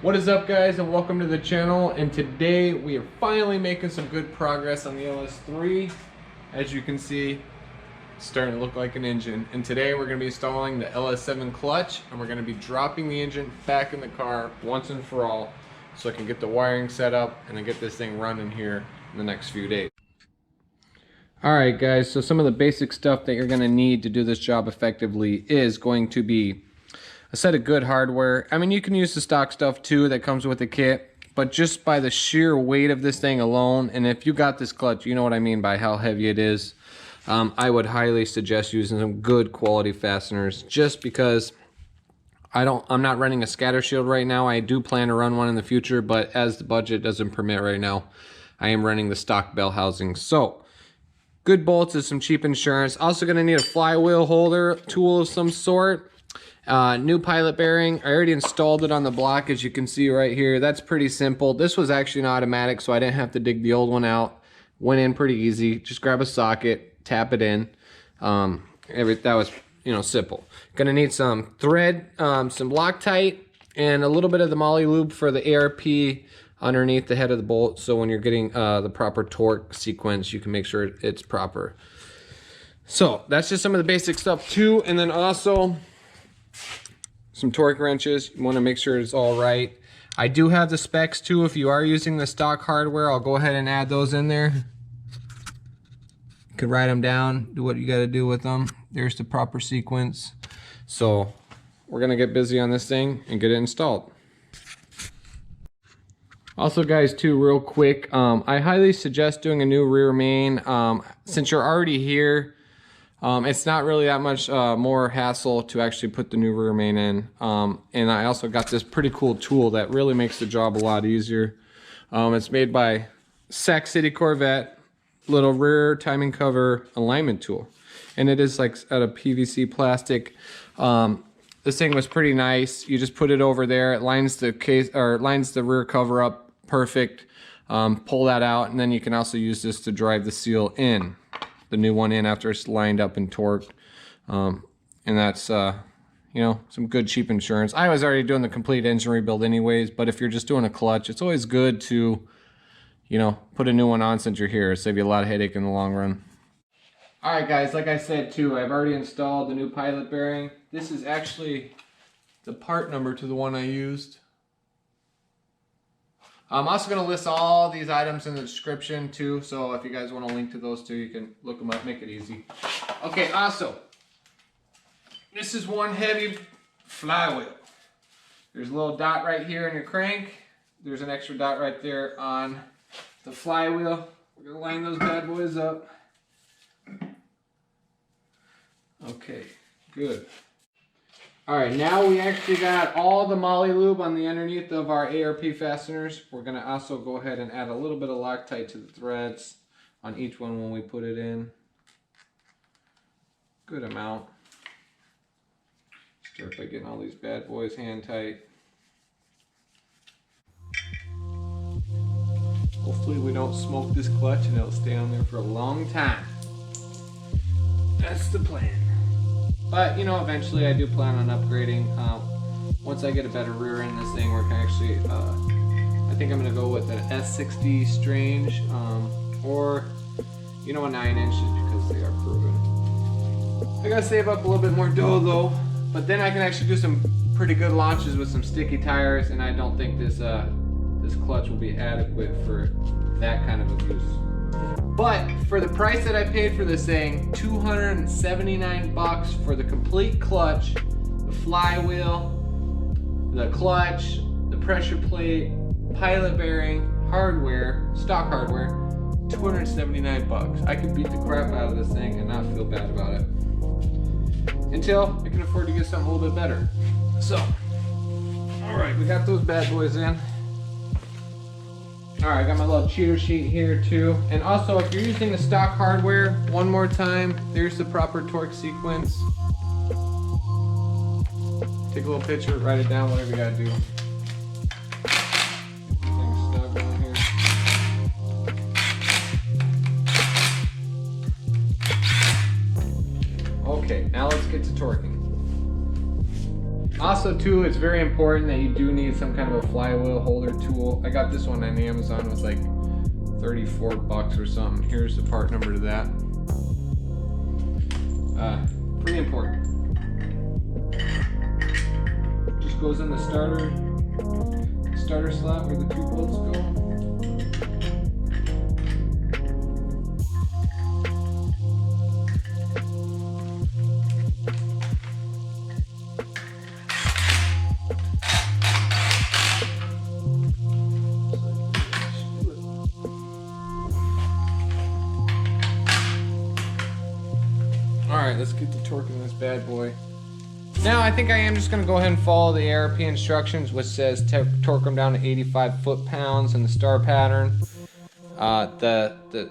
What is up, guys, and welcome to the channel. And today we are finally making some good progress on the LS3. As you can see, it's starting to look like an engine. And today we're going to be installing the LS7 clutch, and we're going to be dropping the engine back in the car once and for all, so I can get the wiring set up and then get this thing running here in the next few days. Alright guys, so some of the basic stuff that you're going to need to do this job effectively is going to be a set of good hardware. I mean, you can use the stock stuff too that comes with the kit, but just by the sheer weight of this thing alone, and if you got this clutch, you know what I mean by how heavy it is, I would highly suggest using some good quality fasteners, just because I'm not running a scatter shield right now. I do plan to run one in the future, but as the budget doesn't permit right now, I am running the stock Bellhousing. So good bolts is some cheap insurance. Also going to need a flywheel holder tool of some sort. New pilot bearing. I already installed it on the block, as you can see right here. That's pretty simple. This was actually an automatic, so I didn't have to dig the old one out. Went in pretty easy. Just grab a socket, tap it in. That was, simple. Gonna need some thread, some Loctite, and a little bit of the moly lube for the ARP underneath the head of the bolt, so when you're getting the proper torque sequence, you can make sure it's proper. So that's just some of the basic stuff too. And then also some torque wrenches. You want to make sure it's all right. I do have the specs too. If you are using the stock hardware, I'll go ahead and add those in there. You can write them down, do what you got to do with them. There's the proper sequence. So we're gonna get busy on this thing and get it installed. Also guys, too, real quick, I highly suggest doing a new rear main. Since you're already here, it's not really that much more hassle to actually put the new rear main in. And I also got this pretty cool tool that really makes the job a lot easier. It's made by Sac City Corvette, little rear timing cover alignment tool. And it is like out of PVC plastic. This thing was pretty nice. You just put it over there. It lines the case, or lines the rear cover up perfect. Pull that out, and then you can also use this to drive the seal in. The new one in after it's lined up and torqued. And that's, some good cheap insurance. I was already doing the complete engine rebuild anyways, but if you're just doing a clutch, it's always good to, put a new one on since you're here. It'll save you a lot of headache in the long run. Alright guys, like I said too, I've already installed the new pilot bearing. This is actually the part number to the one I used. I'm also going to list all these items in the description too, so if you guys want to link to those two, you can look them up, make it easy. Okay, also, this is one heavy flywheel. There's a little dot right here in your crank. There's an extra dot right there on the flywheel. We're going to line those bad boys up. Okay, good. Alright, now we actually got all the moly lube on the underneath of our ARP fasteners. We're going to also go ahead and add a little bit of Loctite to the threads on each one when we put it in. Good amount. Start by getting all these bad boys hand tight. Hopefully we don't smoke this clutch and it'll stay on there for a long time. That's the plan. But, eventually I do plan on upgrading. Once I get a better rear end in this thing, we're actually, I think I'm going to go with an S60 Strange, or, a 9-inch because they are proven. I got to save up a little bit more dough though, but then I can actually do some pretty good launches with some sticky tires, and I don't think this clutch will be adequate for that kind of abuse. But for the price that I paid for this thing, $279 for the complete clutch, the flywheel, the clutch, the pressure plate, pilot bearing, hardware, stock hardware, $279. I could beat the crap out of this thing and not feel bad about it. Until I can afford to get something a little bit better. So, alright, we got those bad boys in. Alright, I got my little cheater sheet here too. And also, if you're using the stock hardware, one more time, there's the proper torque sequence. Take a little picture, write it down, whatever you gotta do. Get the thing snug on here. Okay, now let's get to torquing. Also too, it's very important that you do need some kind of a flywheel holder tool. I got this one on Amazon. It was like 34 bucks or something. Here's the part number to that. Pretty important. Just goes in the starter slot where the 2 bolts go. Alright, let's get to torquing this bad boy. Now I think I am just going to go ahead and follow the ARP instructions, which says torque them down to 85 foot-pounds in the star pattern. The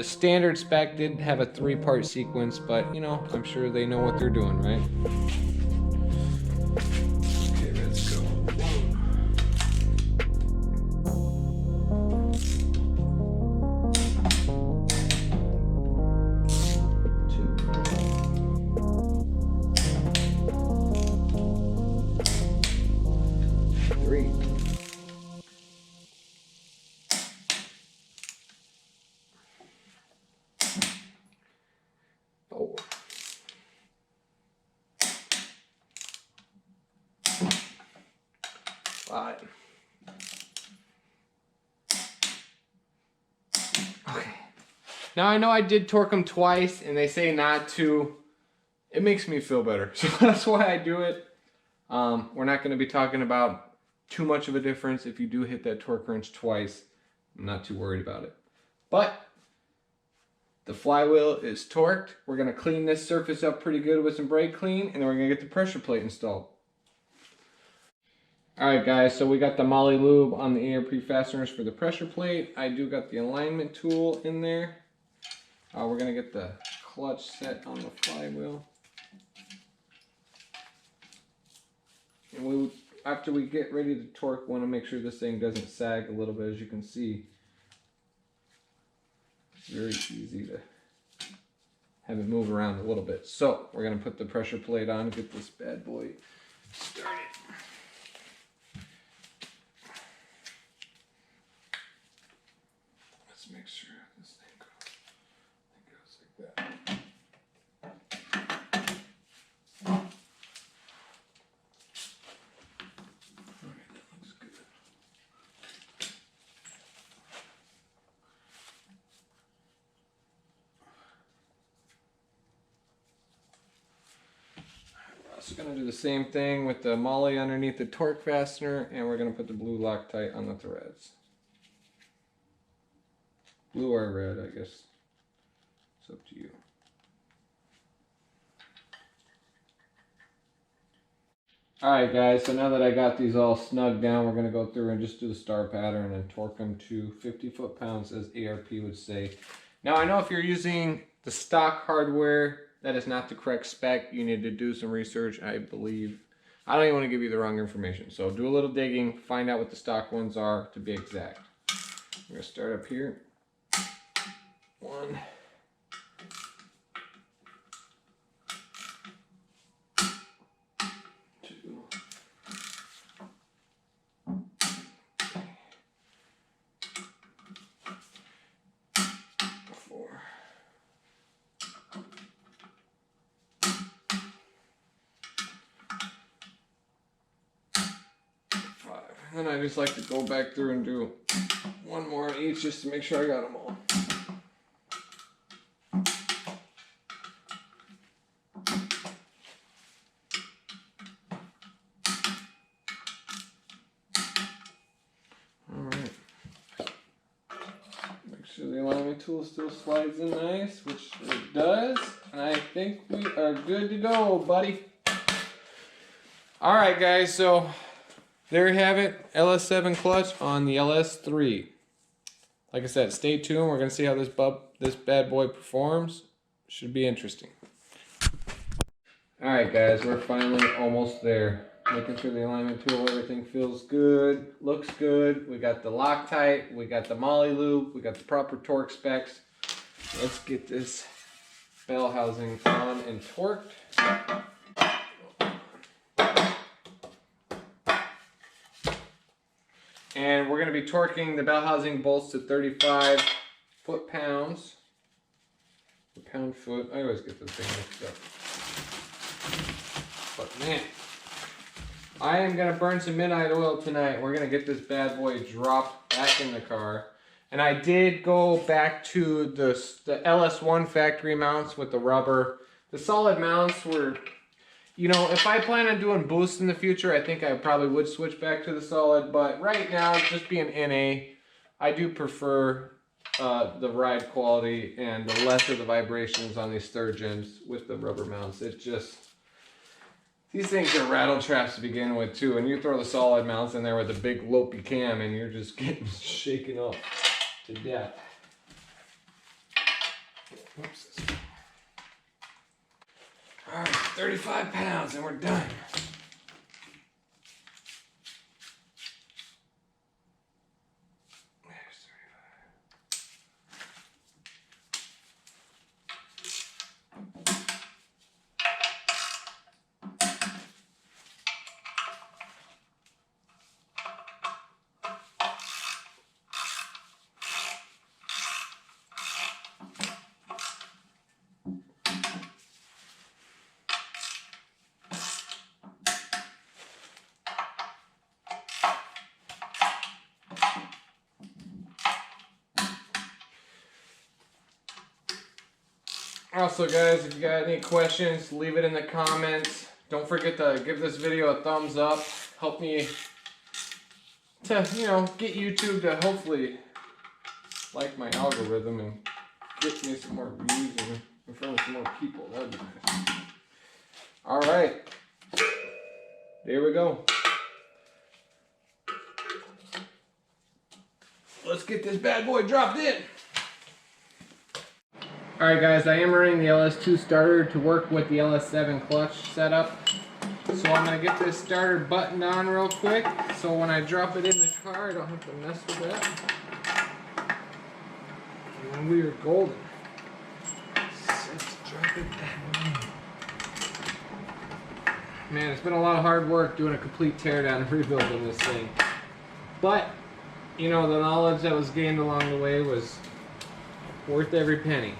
standard spec did have a 3-part sequence, but you know, I'm sure they know what they're doing, right? Okay, let's go. 3. Oh. 5. Okay. Now I know I did torque them twice and they say not to. It makes me feel better. So that's why I do it. We're not going to be talking about too much of a difference if you do hit that torque wrench twice. I'm not too worried about it. But the flywheel is torqued. We're going to clean this surface up pretty good with some brake clean, and then we're going to get the pressure plate installed. Alright guys, so we got the moly lube on the ARP fasteners for the pressure plate. I do got the alignment tool in there. We're going to get the clutch set on the flywheel. And after we get ready to torque, we want to make sure this thing doesn't sag a little bit. As you can see, it's very easy to have it move around a little bit. So we're going to put the pressure plate on and get this bad boy started. Let's make sure this thing goes like that. So we're going to do the same thing with the moly underneath the torque fastener, and we're going to put the blue Loctite on the threads. Blue or red, I guess. It's up to you. Alright guys, so now that I got these all snug down, we're going to go through and just do the star pattern and torque them to 50 foot-pounds as ARP would say. Now I know if you're using the stock hardware, that is not the correct spec. You need to do some research, I believe. I don't even want to give you the wrong information. So do a little digging, find out what the stock ones are to be exact. We're going to start up here. 1. 2. 4. 5. And then I just like to go back through and do one more on each just to make sure I got them all. Alright. Make sure the alignment tool still slides in nice, which it does. And I think we are good to go, buddy. Alright guys, so there you have it, LS7 clutch on the LS3. Like I said, stay tuned. We're going to see how this bad boy performs. Should be interesting. Alright guys, we're finally almost there. Making sure the alignment tool, everything feels good, looks good. We got the Loctite, we got the moly lube, we got the proper torque specs. Let's get this bell housing on and torqued. And we're going to be torquing the Bellhousing bolts to 35 foot-pounds. Or pound-foot. I always get this thing mixed up. But man, I am going to burn some midnight oil tonight. We're going to get this bad boy dropped back in the car. And I did go back to the LS1 factory mounts with the rubber. The solid mounts were, you know, if I plan on doing boost in the future, I think I probably would switch back to the solid. But right now, just being NA, I do prefer the ride quality and the lesser the vibrations on these third gens with the rubber mounts. It just, these things are rattle traps to begin with too. And you throw the solid mounts in there with a big lopey cam and you're just getting shaken up to death. Oops. All right, 35 pounds and we're done. Also guys, if you got any questions, leave it in the comments. Don't forget to give this video a thumbs up. Help me to, you know, get YouTube to hopefully like my algorithm and get me some more views and in front of some more people. That'd be nice. Alright. There we go. Let's get this bad boy dropped in. Alright guys, I am running the LS2 starter to work with the LS7 clutch setup. So I'm going to get this starter buttoned on real quick, so when I drop it in the car I don't have to mess with that. And we are golden. Let's drop it down. Man, it's been a lot of hard work doing a complete teardown and rebuilding this thing. But, you know, the knowledge that was gained along the way was worth every penny.